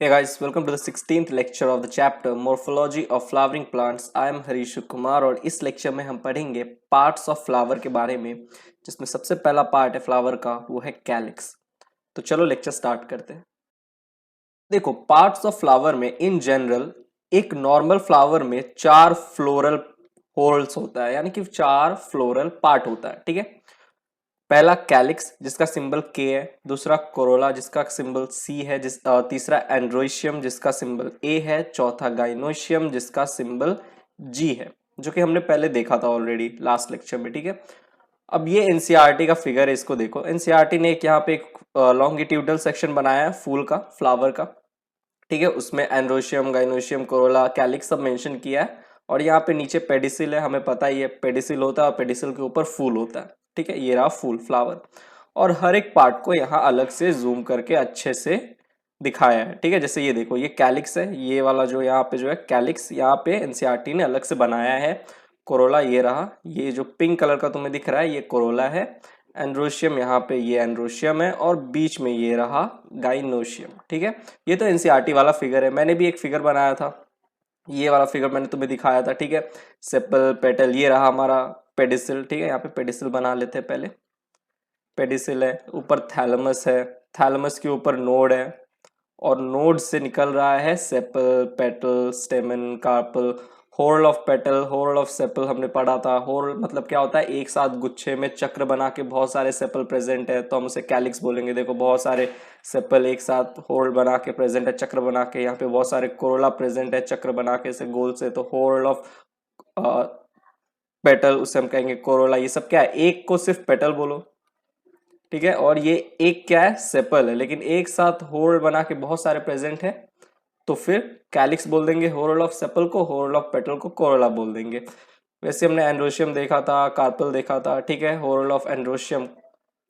Hey guys, welcome to the 16th lecture of the chapter Morphology of Flowering Plants. I am Harishu Kumar और इस lecture में हम पढ़ेंगे parts of flower के बारे में, जिसमें सबसे पहला पार्ट है फ्लावर का, वो है कैलिक्स। तो चलो लेक्चर स्टार्ट करते हैं। देखो, पार्ट्स ऑफ फ्लावर में इन जनरल एक नॉर्मल फ्लावर में 4 फ्लोरल होल्स होता है, यानी कि 4 फ्लोरल पार्ट होता है। ठीक है, पहला कैलिक्स जिसका सिंबल के है, दूसरा कोरोला जिसका सिंबल सी है, तीसरा एंड्रोशियम जिसका सिंबल ए है, चौथा गाइनोशियम जिसका सिंबल जी है, जो कि हमने पहले देखा था ऑलरेडी लास्ट लेक्चर में। ठीक है, अब ये एनसीईआरटी का फिगर है, इसको देखो। एनसीईआरटी ने एक यहाँ पे एक लॉन्गिट्यूडनल सेक्शन बनाया है फूल का, फ्लावर का। ठीक है, उसमें एंड्रोशियम, गाइनोशियम, कोरोला, कैलिक्स सब मेंशन किया है। और यहाँ पे नीचे पेडिसिल है, हमें पता ही है पेडिसिल होता है, और पेडिसिल के ऊपर फूल होता है। ठीक है, ये रहा फूल, फ्लावर। और हर एक पार्ट को यहाँ अलग से जूम करके अच्छे से दिखाया है। ठीक है, जैसे ये देखो, ये कैलिक्स है, ये वाला जो यहाँ पे जो है कैलिक्स, यहाँ पे एनसीईआरटी ने अलग से बनाया है। कोरोला ये रहा, ये जो पिंक कलर का तुम्हें दिख रहा है ये कोरोला है। एंड्रोशियम यहाँ पे ये एंड्रोशियम है, और बीच में ये रहा गाइनोशियम। ठीक है, ये तो एनसीईआरटी वाला फिगर है। मैंने भी एक फिगर बनाया था, ये वाला फिगर मैंने तुम्हें दिखाया था। ठीक है, सेपल, पेटल, ये रहा हमारा पेडिसिल। ठीक है, यहाँ पे पेडिसिल बना लेते हैं पहले। पेडिसिल है, ऊपर थैलमस है, थैलमस के ऊपर नोड है, और नोड से निकल रहा है sepal, petal, stamen, carpel, whorl of petal, whorl of sepal हमने पढ़ा था। होर्ल मतलब क्या होता है, एक साथ गुच्छे में चक्र बना के बहुत सारे सेपल प्रेजेंट है, तो हम उसे कैलिक्स बोलेंगे। देखो, बहुत सारे सेपल एक साथ होर्ल बना के प्रेजेंट है, चक्र बना के। यहाँ पे बहुत सारे कोरोला प्रेजेंट है, चक्र बना के से गोल से, तो होर्ल ऑफ पेटल उसे हम कहेंगे कोरोला। ये सब क्या है, एक को सिर्फ पेटल बोलो। ठीक है, और ये एक क्या है, सेपल है, लेकिन एक साथ होर्ल बना के बहुत सारे प्रेजेंट है, तो फिर कैलिक्स बोल देंगे होर्ल ऑफ सेपल को, होर्ल ऑफ पेटल को कोरोला बोल देंगे। वैसे हमने एंड्रोशियम देखा था, कार्पल देखा था। ठीक है, whorl of androecium,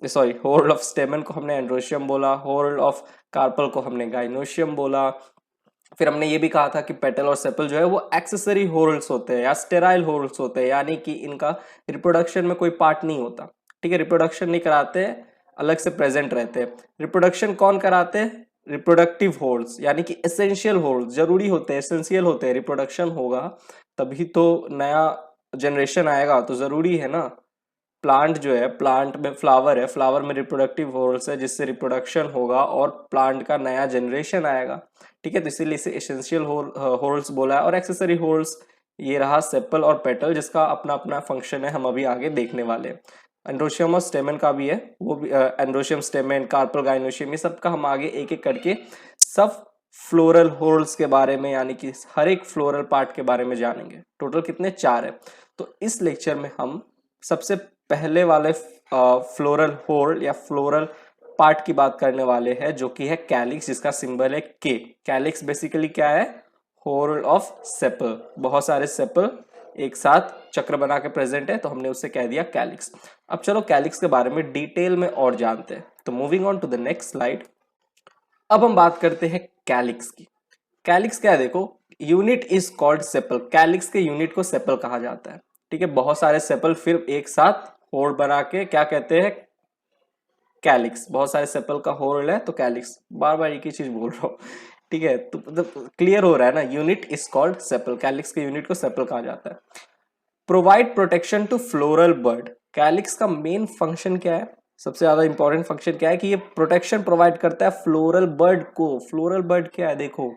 sorry, whorl of stamen को हमने एंड्रोशियम बोला, होर्ल ऑफ कार्पल को हमने गाइनोशियम बोला। फिर हमने ये भी कहा था कि पेटल और सेपल जो है वो एक्सेसरी होर्ल्स होते हैं या स्टेराइल होर्ल्स होते हैं, यानी कि इनका रिप्रोडक्शन में कोई पार्ट नहीं होता। ठीक है, रिप्रोडक्शन नहीं कराते, अलग से प्रेजेंट रहते हैं। रिप्रोडक्शन कौन कराते हैं, रिप्रोडक्टिव होर्ल्स, यानी कि एसेंशियल होर्ल्स, जरूरी होते हैं, एसेंशियल होते हैं। रिप्रोडक्शन होगा तभी तो नया जनरेशन आएगा, तो जरूरी है ना। प्लांट जो है, प्लांट में फ्लावर है, फ्लावर में रिप्रोडक्टिव होर्ल्स है, जिससे रिप्रोडक्शन होगा और प्लांट का नया जनरेशन आएगा। ठीक है, तो इसीलिए इसे एसेंशियल होर्ल्स बोला है। और एक्सेसरी होर्ल्स ये रहा सेपल और पेटल, जिसका अपना अपना फंक्शन है, हम अभी आगे देखने वाले हैं। एंड्रोशियम और स्टेमन का भी है, वो भी एंड्रोशियम, स्टेमन, कार्पल, गाइनोशियम, ये सब का हम आगे एक एक करके सब फ्लोरल होर्ल्स के बारे में, यानी कि हर एक फ्लोरल पार्ट के बारे में जानेंगे। टोटल कितने, 4 है। तो इस लेक्चर में हम सबसे पहले वाले फ्लोरल होर्ल या फ्लोरल पार्ट की बात करने वाले हैं, जो कि है कैलिक्स, जिसका सिंबल है के। कैलिक्स बेसिकली क्या है, होर्ल ऑफ सेपल, बहुत सारे सेपल एक साथ चक्र बना के प्रेजेंट है, तो हमने उसे कह दिया कैलिक्स। अब चलो कैलिक्स के बारे में डिटेल में और जानते हैं। तो moving on to the next slide, अब हम बात करते हैं कैलिक्स की। कैलिक्स क्या है, देखो, unit is called sepal. Calyx के यूनिट को सेपल कहा जाता है। ठीक है, बहुत सारे सेपल फिर एक साथ होर्ल बना के क्या कहते हैं, कैलिक्स। बहुत सारे सेपल का होर्ल है तो कैलिक्स, बार बार एक ही चीज बोल रहा हूँ। ठीक है, तो क्लियर हो रहा है ना, unit is called sepal. Calyx के यूनिट को सेपल कहा जाता है। Provide protection to floral bud. Calyx का मेन फंक्शन क्या है, सबसे ज्यादा इंपॉर्टेंट फंक्शन क्या है, कि ये प्रोटेक्शन प्रोवाइड करता है फ्लोरल बर्ड को। फ्लोरल बर्ड क्या है, देखो,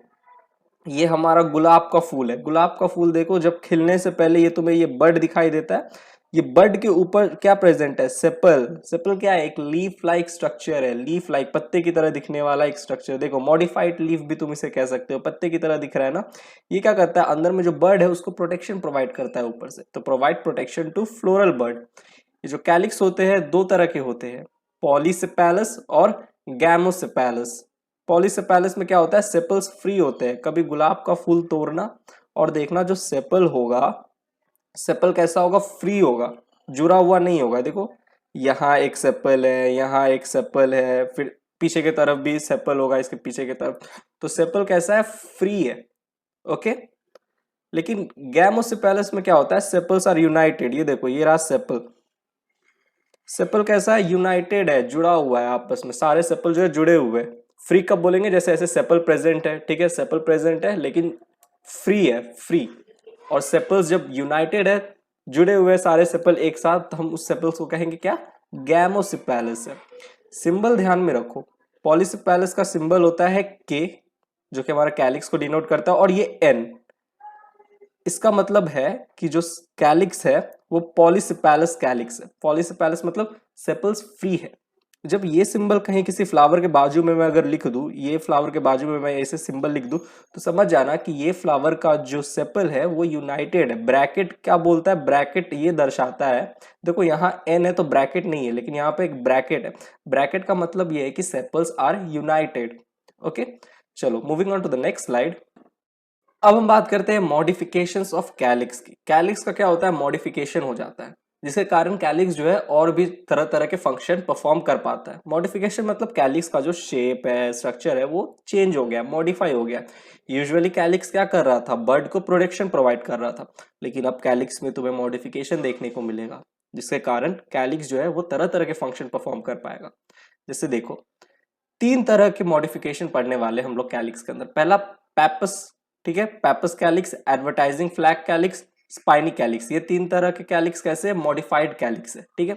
ये हमारा गुलाब का फूल है। गुलाब का फूल देखो, जब खिलने से पहले ये तुम्हें ये बड दिखाई देता है, ये बड के ऊपर क्या प्रेजेंट है, सेपल। सेपल क्या है, एक लीफ लाइक स्ट्रक्चर है, लीफ लाइक, पत्ते की तरह दिखने वाला एक स्ट्रक्चर। देखो, मॉडिफाइड लीफ भी तुम इसे कह सकते हो, पत्ते की तरह दिख रहा है ना। ये क्या करता है, अंदर में जो बर्ड है उसको प्रोटेक्शन प्रोवाइड करता है ऊपर से, तो provide protection to floral bud. ये जो कैलिक्स होते हैं 2 तरह के होते हैं, पॉलीसेपेलस और गैमोसेपेलस। पॉलीसेपेलस में क्या होता है, सेपल्स फ्री होते हैं। कभी गुलाब का फूल तोड़ना और देखना, जो सेपल होगा, सेपल कैसा होगा, फ्री होगा, जुड़ा हुआ नहीं होगा। देखो, यहाँ एक सेपल है, यहाँ एक सेपल है, फिर पीछे की तरफ भी सेपल होगा, इसके पीछे की तरफ, तो सेपल कैसा है, फ्री है। ओके, लेकिन गैमोसेपेलस में क्या होता है, सेपल्स आर यूनाइटेड। ये देखो, ये रहा सेपल, सेपल कैसा है, यूनाइटेड है, जुड़ा हुआ है आपस में, सारे सेपल जो है जुड़े हुए, फ्री कब बोलेंगे, जैसे ऐसे सेपल प्रेजेंट है, ठीक है, सेपल प्रेजेंट है लेकिन फ्री है, फ्री। और सेपल्स जब यूनाइटेड है, जुड़े हुए सारे सेपल एक साथ, तो हम उस सेपल्स को कहेंगे क्या, गैमोसिपेलस है। सिंबल ध्यान में रखो, पॉलीसिपेलस का सिंबल होता है के, जो कि हमारा कैलिक्स को डिनोट करता है, और ये एन। इसका मतलब है कि जो कैलिक्स है वो पॉलीसिपेलस कैलिक्स है। पॉलीसिपेलस मतलब सेपल्स फ्री है। जब ये सिंबल कहीं किसी फ्लावर के बाजू में मैं अगर लिख दूं, ये फ्लावर के बाजू में मैं ऐसे सिंबल लिख दूं, तो समझ जाना कि ये फ्लावर का जो सेपल है वो यूनाइटेड है। ब्रैकेट क्या बोलता है, ब्रैकेट ये दर्शाता है, देखो यहाँ एन है तो ब्रैकेट नहीं है, लेकिन यहाँ पे एक ब्रैकेट है। ब्रैकेट का मतलब ये है कि सेपल्स आर यूनाइटेड। ओके, चलो moving on to the next slide. अब हम बात करते हैं मॉडिफिकेशंस ऑफ कैलिक्स की। कैलिक्स का क्या होता है, मॉडिफिकेशन हो जाता है, जिसके कारण कैलिक्स जो है और भी तरह तरह के फंक्शन परफॉर्म कर पाता है। मॉडिफिकेशन मतलब कैलिक्स का जो शेप है, स्ट्रक्चर है, वो चेंज हो गया, मॉडिफाई हो गया। यूजुअली कैलिक्स क्या कर रहा था, बर्ड को प्रोटेक्शन प्रोवाइड कर रहा था, लेकिन अब कैलिक्स में तुम्हें मॉडिफिकेशन देखने को मिलेगा, जिसके कारण कैलिक्स जो है वो तरह तरह के फंक्शन परफॉर्म कर पाएगा। जैसे देखो, तीन तरह के मॉडिफिकेशन पढ़ने वाले हम लोग कैलिक्स के अंदर। पहला पैपस, ठीक है, pappus calyx, advertising flag calyx, spiny calyx. ये तीन तरह के कैलिक्स कैसे है, मॉडिफाइड कैलिक्स है, ठीक है।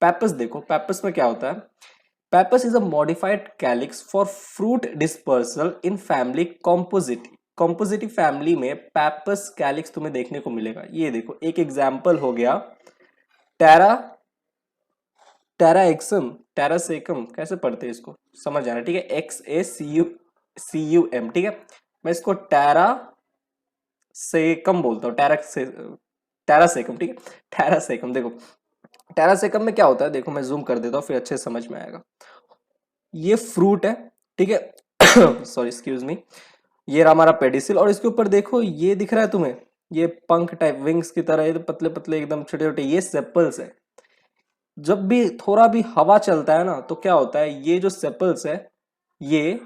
पैपस देखो, पैपस में क्या होता है, pappus is a modified calyx for fruit dispersal in family Compositae. Compositae family में पैपस कैलिक्स तुम्हें देखने को मिलेगा। ये देखो, एक एग्जाम्पल हो गया टेरा, टेराएक्सम, टेरासेकम, कैसे पढ़ते हैं इसको समझ जाना, ठीक है, XACUM, ठीक है। मैं इसको टेरा सेकम बोलता हूँ, टेरासेकम, ठीक है, टेरासेकम। देखो टेरासेकम में क्या होता है, देखो मैं जूम कर देता हूँ फिर अच्छे समझ में आएगा। ये फ्रूट है, ठीक है, सॉरी एक्सक्यूज मी, ये रहा हमारा पेडिसिल, और इसके ऊपर देखो ये दिख रहा है तुम्हें, ये पंख टाइप, विंग्स की तरह, ये तो पतले पतले एकदम छोटे छोटे, ये सेपल्स है। जब भी थोड़ा भी हवा चलता है ना, तो क्या होता है, ये जो सेपल्स है ये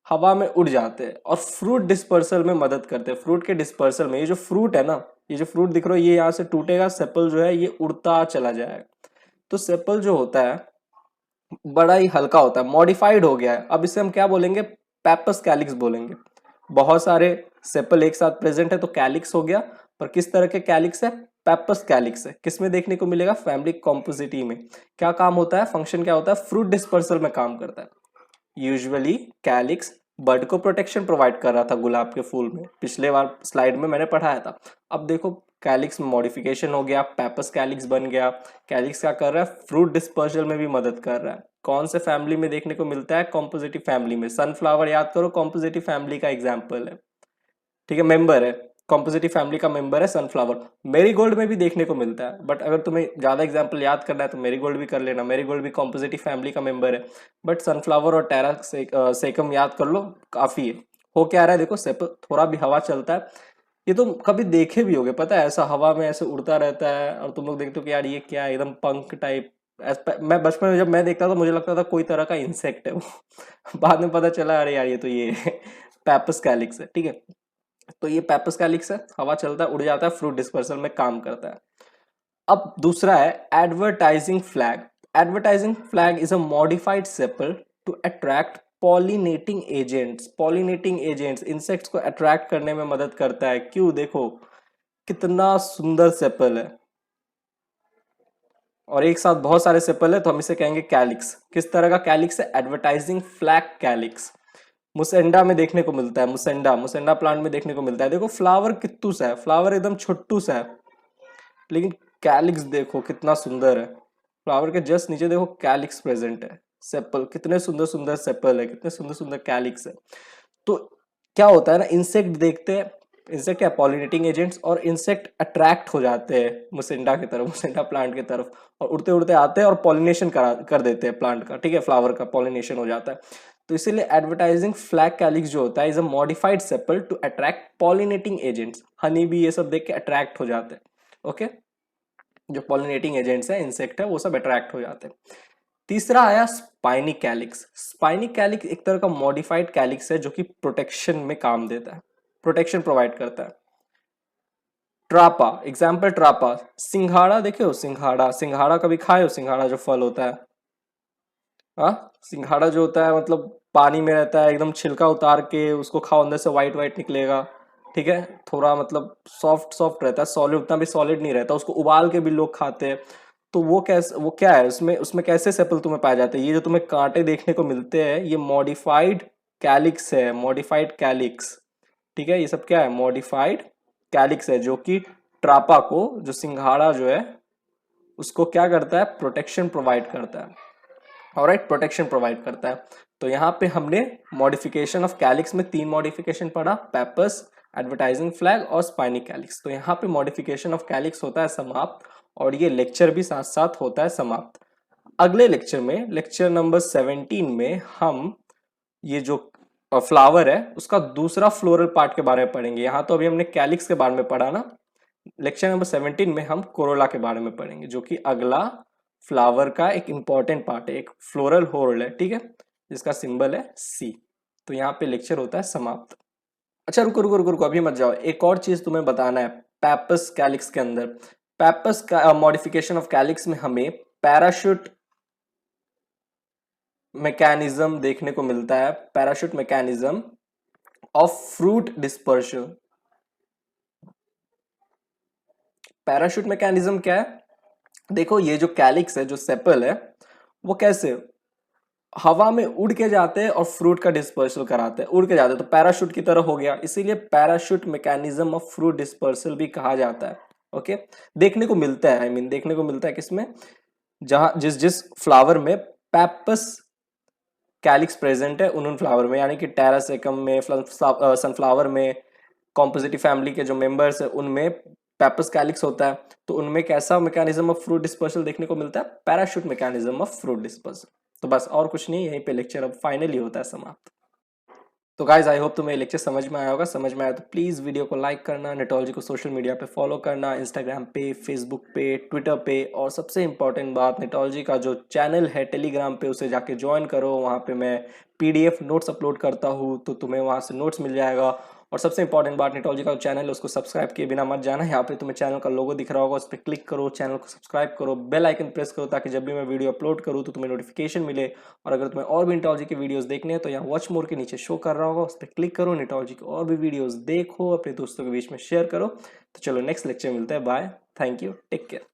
हवा में उड़ जाते हैं और फ्रूट डिस्पर्सल में मदद करते हैं। फ्रूट के डिस्पर्सल में, ये जो फ्रूट है ना, ये जो फ्रूट दिख रहा है, ये यहाँ से टूटेगा, सेपल जो है ये उड़ता चला जाएगा। तो सेपल जो होता है बड़ा ही हल्का होता है, मॉडिफाइड हो गया है। अब इसे हम क्या बोलेंगे, पैपस कैलिक्स बोलेंगे। बहुत सारे सेपल एक साथ प्रेजेंट है तो कैलिक्स हो गया, पर किस तरह के कैलिक्स है, पैपस कैलिक्स है। किस में देखने को मिलेगा, फैमिली कॉम्पोजिटी में। क्या काम होता है, फंक्शन क्या होता है, फ्रूट डिस्पर्सल में काम करता है। यूजुअली कैलिक्स बर्ड को प्रोटेक्शन प्रोवाइड कर रहा था गुलाब के फूल में, पिछले बार स्लाइड में मैंने पढ़ाया था। अब देखो कैलिक्स में मॉडिफिकेशन हो गया, पैपस कैलिक्स बन गया। कैलिक्स क्या कर रहा है, फ्रूट डिस्पर्सल में भी मदद कर रहा है। कौन से फैमिली में देखने को मिलता है, कॉम्पोजिटिव फैमिली में। सनफ्लावर याद करो, कॉम्पोजिटिव फैमिली का एग्जाम्पल है, ठीक है, मेंबर है, कॉम्पोजिटिव फैमिली का मेंबर है सनफ्लावर। मेरीगोल्ड में भी देखने को मिलता है, बट अगर तुम्हें ज्यादा एग्जांपल याद करना है तो मेरीगोल्ड भी कर लेना, मेरीगोल्ड भी कॉम्पोजिटिव फैमिली का मेंबर है। बट सनफ्लावर और सेकम याद कर लो, काफी है। हो क्या रहा है, देखो थोड़ा भी हवा चलता है, ये तो कभी देखे भी होगे, पता है, ऐसा हवा में ऐसे उड़ता रहता है, और तुम लोग देखते हो कि यार ये क्या है, एकदम पंख टाइप। मैं बचपन में जब मैं देखता था मुझे लगता था कोई तरह का इंसेक्ट है वो। बाद में पता चला अरे यार ये तो ये पैपस कैलिक्स है, ठीक है। तो ये पैपस कैलिक्स है, हवा चलता है, उड़ जाता है, फ्रूट डिस्पर्सल में काम करता है। अब दूसरा है advertising flag. Advertising flag is a modified sepal to attract pollinating agents. Pollinating agents insects को अट्रैक्ट करने में मदद करता है। क्यों, देखो कितना सुंदर सेपल है, और एक साथ बहुत सारे सेपल है, तो हम इसे कहेंगे कैलिक्स। किस तरह का कैलिक्स है, एडवर्टाइजिंग फ्लैग कैलिक्स। मुसेंडा में देखने को मिलता है, मुसेंडा, मुसेंडा प्लांट में देखने को मिलता है। देखो फ्लावर कित्तू सा है, फ्लावर एकदम छोटू सा है, लेकिन कैलिक्स देखो कितना सुंदर है। फ्लावर के जस्ट नीचे देखो कैलिक्स प्रेजेंट है, सेपल, कितने सुंदर सुंदर सेपल है, कितने सुंदर सुंदर कैलिक्स है। तो क्या होता है ना, इंसेक्ट देखते हैं, इंसेक्ट क्या, पॉलिनेटिंग एजेंट्स, और इंसेक्ट अट्रैक्ट हो जाते हैं मुसेंडा की तरफ, मुसेंडा प्लांट की तरफ, और उड़ते उड़ते आते हैं और पॉलिनेशन कर देते हैं प्लांट का, ठीक है, फ्लावर का पॉलिनेशन हो जाता है। तो इसीलिए एडवर्टाइजिंग फ्लैग कैलिक्स जो होता है is a modified sepal to attract pollinating agents. Honey भी ये सब देख के अट्रैक्ट हो जाते हैं। ओके, जो पॉलिनेटिंग एजेंट्स है, इंसेक्ट है, वो सब अट्रैक्ट हो जाते हैं। तीसरा आया स्पाइनी कैलिक्स। स्पाइनी कैलिक्स एक तरह का मॉडिफाइड कैलिक्स है जो कि प्रोटेक्शन में काम देता है, प्रोटेक्शन प्रोवाइड करता है। ट्रापा, एग्जाम्पल ट्रापा, सिंघाड़ा देखे हो, सिंघाड़ा, सिंघाड़ा कभी खाए हो, सिंघाड़ा जो फल होता है, हाँ, सिंघाड़ा जो होता है मतलब पानी में रहता है, एकदम छिलका उतार के उसको खाओ, अंदर से वाइट वाइट निकलेगा, ठीक है, थोड़ा मतलब सॉफ्ट सॉफ्ट रहता है, सॉलिड उतना भी सॉलिड नहीं रहता, उसको उबाल के भी लोग खाते हैं। तो वो कैसे, वो क्या है उसमें, उसमें कैसे सेपल तुम्हें पाए जाते हैं? ये जो तुम्हें कांटे देखने को मिलते हैं ये मॉडिफाइड कैलिक्स है, मॉडिफाइड कैलिक्स, ठीक है, ये सब क्या है, मॉडिफाइड कैलिक्स है, जो कि ट्रापा को, जो सिंघाड़ा जो है उसको क्या करता है, प्रोटेक्शन प्रोवाइड करता है, ऑलराइट, प्रोटेक्शन प्रोवाइड करता है। तो यहाँ पे हमने मॉडिफिकेशन ऑफ कैलिक्स में 3 मॉडिफिकेशन पढ़ा, पेपर्स, एडवर्टाइजिंग फ्लैग और स्पाइनी कैलिक्स। तो यहाँ पे मॉडिफिकेशन ऑफ कैलिक्स होता है समाप्त, और ये लेक्चर भी साथ साथ होता है समाप्त। अगले लेक्चर में, लेक्चर नंबर 17 में हम ये जो फ्लावर है उसका दूसरा फ्लोरल पार्ट के बारे में पढ़ेंगे। यहाँ तो अभी हमने कैलिक्स के बारे में पढ़ा ना, लेक्चर नंबर 17 में हम कोरोला के बारे में पढ़ेंगे, जो कि अगला फ्लावर का एक इंपॉर्टेंट पार्ट है, एक फ्लोरल होर्ल है, ठीक है, जिसका सिंबल है सी। तो यहाँ पे लेक्चर होता है समाप्त। अच्छा रुको रुको रुको रुको, अभी मत जाओ, एक और चीज तुम्हें बताना है। पैपस कैलिक्स के अंदर, पैपस का मॉडिफिकेशन ऑफ कैलिक्स में हमें पैराशूट मैकेनिज्म देखने को मिलता है, parachute mechanism of fruit dispersion. Parachute mechanism क्या है? देखो ये जो कैलिक्स है, जो सेपल है, वो कैसे हवा में उड़ के जाते हैं और फ्रूट का डिस्पर्सल कराते हैं, उड़ के जाते हैं, तो पैराशूट की तरह हो गया, इसीलिए parachute mechanism of fruit dispersal भी कहा जाता है। ओके, देखने को मिलता है, आई मीन देखने को मिलता है किसमें, जहां जिस जिस फ्लावर में पैपस कैलिक्स प्रेजेंट है उन फ्लावर में, यानी कि टेरासेकम में, सनफ्लावर में, कॉम्पोजिटिव फैमिली के जो मेंबर्स है उनमें पैपस कैलिक्स होता है। तो उनमें कैसा मैकेनिज्म ऑफ फ्रूट डिस्पर्सल देखने को मिलता है, parachute mechanism of fruit dispersal. तो बस और कुछ नहीं, यहीं पे लेक्चर अब फाइनली होता है समाप्त। तो गाइज आई होप तुम्हें लेक्चर समझ में आया होगा, समझ में आया तो प्लीज़ वीडियो को लाइक करना, नेटोलॉजी को सोशल मीडिया पे फॉलो करना, इंस्टाग्राम पे, फेसबुक पे, ट्विटर पे, और सबसे इंपॉर्टेंट बात, नेटोलॉजी का जो चैनल है टेलीग्राम पे उसे जाके ज्वाइन करो, वहाँ पे मैं PDF नोट्स अपलोड करता हूँ, तो तुम्हें वहाँ से नोट्स मिल जाएगा। और सबसे इंपॉर्टेंट बात, नेटोलॉजी का चैनल है उसको सब्सक्राइब किए बिना मत जाना, यहाँ पे तुम्हें चैनल का लोगो दिख रहा होगा, उस पर क्लिक करो, चैनल को सब्सक्राइब करो, बेल आइकन प्रेस करो, ताकि जब भी मैं वीडियो अपलोड करूँ तो तुम्हें नोटिफिकेशन मिले। और अगर तुम्हें और भी नेटोलॉजी के वीडियोस देखने हैं तो यहाँ वॉच मोर के नीचे शो कर रहा होगा, उस पर क्लिक करो, नेटोलॉजी के और भी वीडियोस देखो, अपने दोस्तों के बीच में शेयर करो। तो चलो नेक्स्ट लेक्चर मिलता है, bye, thank you, take care.